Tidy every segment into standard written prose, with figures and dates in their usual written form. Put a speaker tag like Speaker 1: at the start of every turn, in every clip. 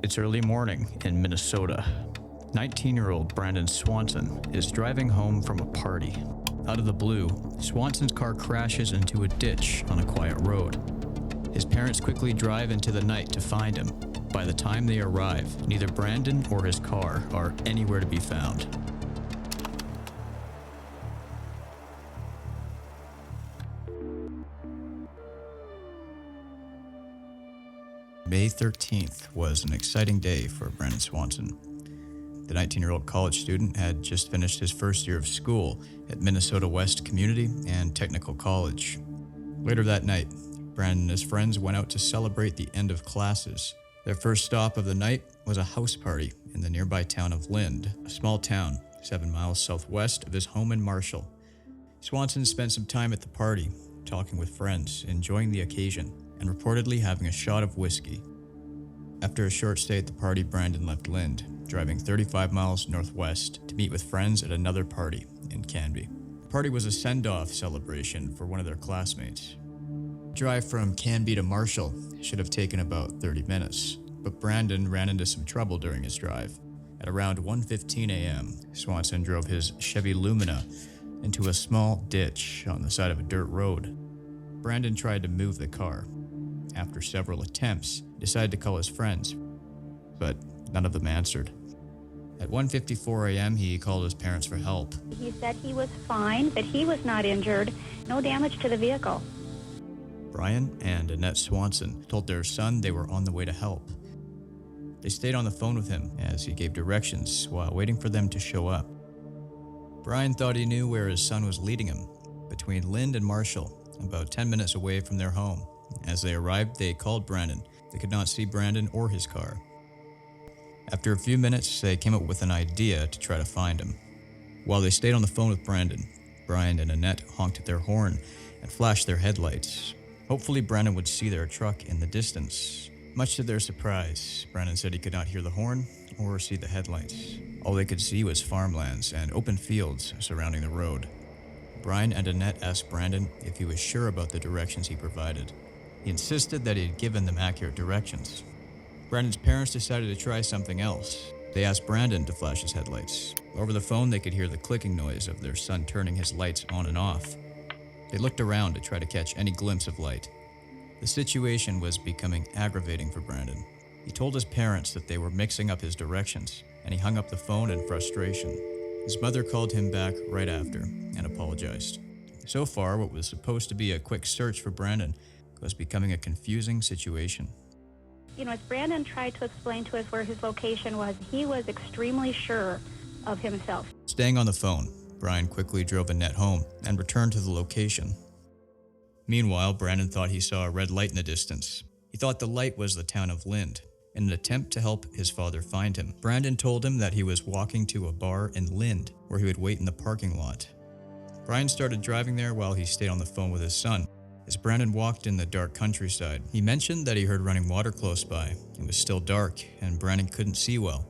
Speaker 1: It's early morning in Minnesota. 19-year-old Brandon Swanson is driving home from a party. Out of the blue, Swanson's car crashes into a ditch on a quiet road. His parents quickly drive into the night to find him. By the time they arrive, neither Brandon or his car are anywhere to be found. May 13th was an exciting day for Brandon Swanson. The 19-year-old college student had just finished his first year of school at Minnesota West Community and Technical College. Later that night, Brandon and his friends went out to celebrate the end of classes. Their first stop of the night was a house party in the nearby town of Lind, a small town 7 miles southwest of his home in Marshall. Swanson spent some time at the party, talking with friends, enjoying the occasion, and reportedly having a shot of whiskey. After a short stay at the party, Brandon left Lind, driving 35 miles northwest to meet with friends at another party in Canby. The party was a send-off celebration for one of their classmates. The drive from Canby to Marshall should have taken about 30 minutes, but Brandon ran into some trouble during his drive. At around 1:15 a.m., Swanson drove his Chevy Lumina into a small ditch on the side of a dirt road. Brandon tried to move the car. After several attempts, he decided to call his friends, but none of them answered. At 1:54 a.m., he called his parents for help.
Speaker 2: He said he was fine, that he was not injured, no damage to the vehicle.
Speaker 1: Brian and Annette Swanson told their son they were on the way to help. They stayed on the phone with him as he gave directions while waiting for them to show up. Brian thought he knew where his son was leading him, between Lind and Marshall, about 10 minutes away from their home. As they arrived, they called Brandon. They could not see Brandon or his car. After a few minutes, they came up with an idea to try to find him. While they stayed on the phone with Brandon, Brian and Annette honked their horn and flashed their headlights. Hopefully, Brandon would see their truck in the distance. Much to their surprise, Brandon said he could not hear the horn or see the headlights. All they could see was farmlands and open fields surrounding the road. Brian and Annette asked Brandon if he was sure about the directions he provided. He insisted that he had given them accurate directions. Brandon's parents decided to try something else. They asked Brandon to flash his headlights. Over the phone, they could hear the clicking noise of their son turning his lights on and off. They looked around to try to catch any glimpse of light. The situation was becoming aggravating for Brandon. He told his parents that they were mixing up his directions, and he hung up the phone in frustration. His mother called him back right after and apologized. So far, what was supposed to be a quick search for Brandon was becoming a confusing situation.
Speaker 2: As Brandon tried to explain to us where his location was, he was extremely sure of himself.
Speaker 1: Staying on the phone, Brian quickly drove Annette home and returned to the location. Meanwhile, Brandon thought he saw a red light in the distance. He thought the light was the town of Lind. In an attempt to help his father find him, Brandon told him that he was walking to a bar in Lind where he would wait in the parking lot. Brian started driving there while he stayed on the phone with his son. As Brandon walked in the dark countryside, he mentioned that he heard running water close by. It was still dark, and Brandon couldn't see well.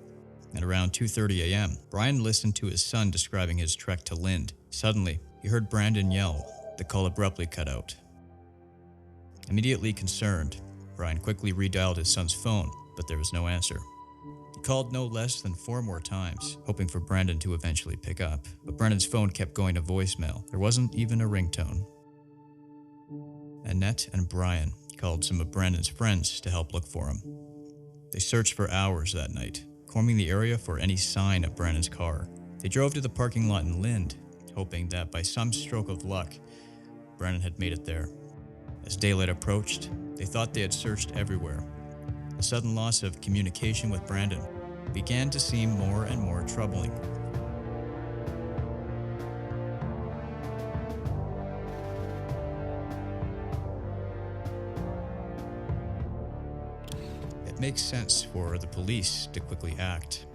Speaker 1: At around 2:30 a.m., Brian listened to his son describing his trek to Lind. Suddenly, he heard Brandon yell. The call abruptly cut out. Immediately concerned, Brian quickly redialed his son's phone, but there was no answer. He called no less than 4 more times, hoping for Brandon to eventually pick up. But Brandon's phone kept going to voicemail. There wasn't even a ringtone. Annette and Brian called some of Brandon's friends to help look for him. They searched for hours that night, combing the area for any sign of Brandon's car. They drove to the parking lot in Lind, hoping that by some stroke of luck, Brandon had made it there. As daylight approached, they thought they had searched everywhere. The sudden loss of communication with Brandon began to seem more and more troubling. It makes sense for the police to quickly act,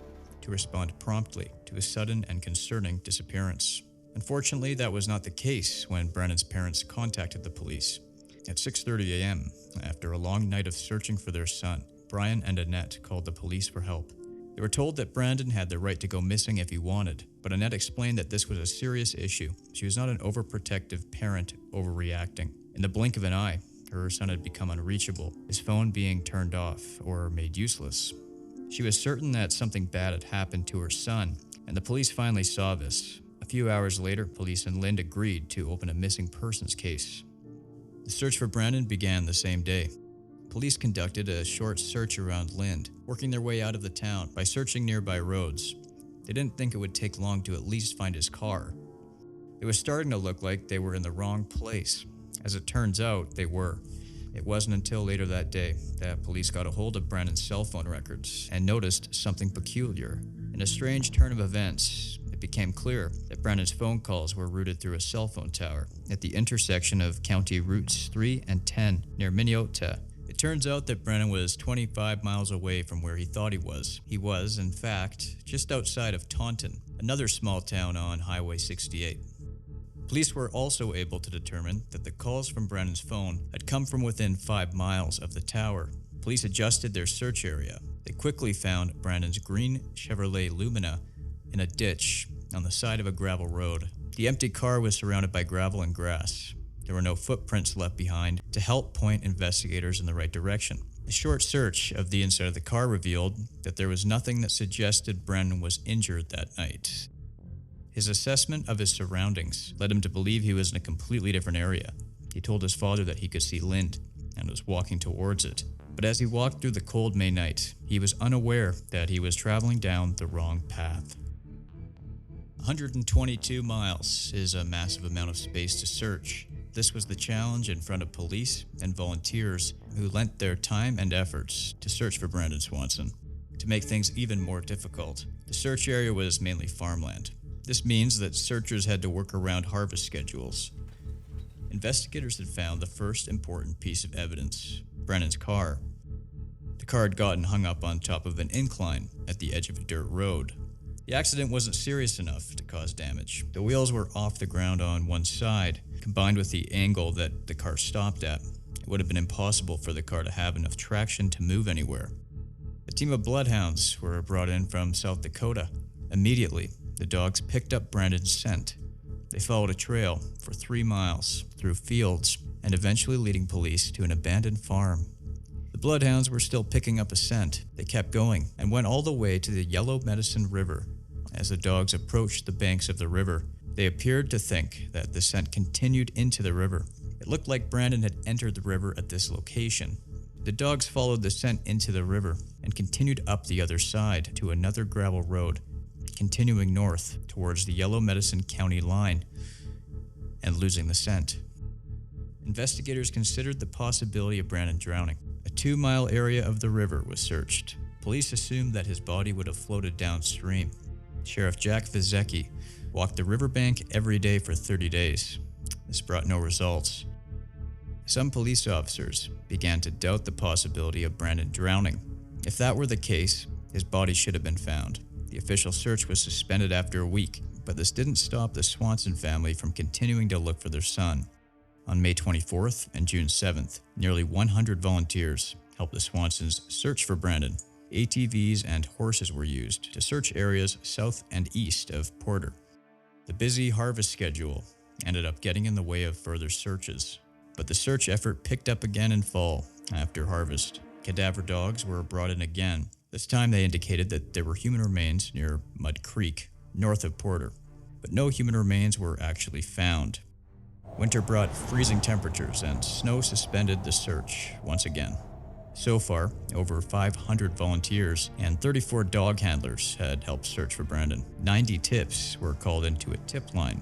Speaker 1: to respond promptly to a sudden and concerning disappearance. Unfortunately, that was not the case when Brandon's parents contacted the police. At 6:30 a.m., after a long night of searching for their son, Brian and Annette called the police for help. They were told that Brandon had the right to go missing if he wanted, but Annette explained that this was a serious issue. She was not an overprotective parent overreacting. In the blink of an eye, her son had become unreachable, his phone being turned off or made useless. She was certain that something bad had happened to her son, and the police finally saw this. A few hours later, police in Lind agreed to open a missing persons case. The search for Brandon began the same day. Police conducted a short search around Lind, working their way out of the town by searching nearby roads. They didn't think it would take long to at least find his car. It was starting to look like they were in the wrong place. As it turns out, they were. It wasn't until later that day that police got a hold of Brandon's cell phone records and noticed something peculiar. In a strange turn of events, it became clear that Brandon's phone calls were routed through a cell phone tower at the intersection of County Routes 3 and 10 near Minnesota. It turns out that Brandon was 25 miles away from where he thought he was. He was, in fact, just outside of Taunton, another small town on Highway 68. Police were also able to determine that the calls from Brandon's phone had come from within 5 miles of the tower. Police adjusted their search area. They quickly found Brandon's green Chevrolet Lumina in a ditch on the side of a gravel road. The empty car was surrounded by gravel and grass. There were no footprints left behind to help point investigators in the right direction. A short search of the inside of the car revealed that there was nothing that suggested Brandon was injured that night. His assessment of his surroundings led him to believe he was in a completely different area. He told his father that he could see Lind and was walking towards it. But as he walked through the cold May night, he was unaware that he was traveling down the wrong path. 122 miles is a massive amount of space to search. This was the challenge in front of police and volunteers who lent their time and efforts to search for Brandon Swanson. To make things even more difficult, the search area was mainly farmland. This means that searchers had to work around harvest schedules. Investigators had found the first important piece of evidence, Brandon's car. The car had gotten hung up on top of an incline at the edge of a dirt road. The accident wasn't serious enough to cause damage. The wheels were off the ground on one side. Combined with the angle that the car stopped at, it would have been impossible for the car to have enough traction to move anywhere. A team of bloodhounds were brought in from South Dakota. Immediately, the dogs picked up Brandon's scent. They followed a trail for 3 miles through fields and eventually leading police to an abandoned farm. The bloodhounds were still picking up a scent. They kept going and went all the way to the Yellow Medicine River. As the dogs approached the banks of the river, they appeared to think that the scent continued into the river. It looked like Brandon had entered the river at this location. The dogs followed the scent into the river and continued up the other side to another gravel road, continuing north towards the Yellow Medicine County line and losing the scent. Investigators considered the possibility of Brandon drowning. A 2-mile area of the river was searched. Police assumed that his body would have floated downstream. Sheriff Jack Vizecki walked the riverbank every day for 30 days. This brought no results. Some police officers began to doubt the possibility of Brandon drowning. If that were the case, his body should have been found. The official search was suspended after a week, but this didn't stop the Swanson family from continuing to look for their son. On May 24th and June 7th, nearly 100 volunteers helped the Swansons search for Brandon. ATVs and horses were used to search areas south and east of Porter. The busy harvest schedule ended up getting in the way of further searches, but the search effort picked up again in fall after harvest. Cadaver dogs were brought in again. This time they indicated that there were human remains near Mud Creek, north of Porter, but no human remains were actually found. Winter brought freezing temperatures and snow suspended the search once again. So far, over 500 volunteers and 34 dog handlers had helped search for Brandon. 90 tips were called into a tip line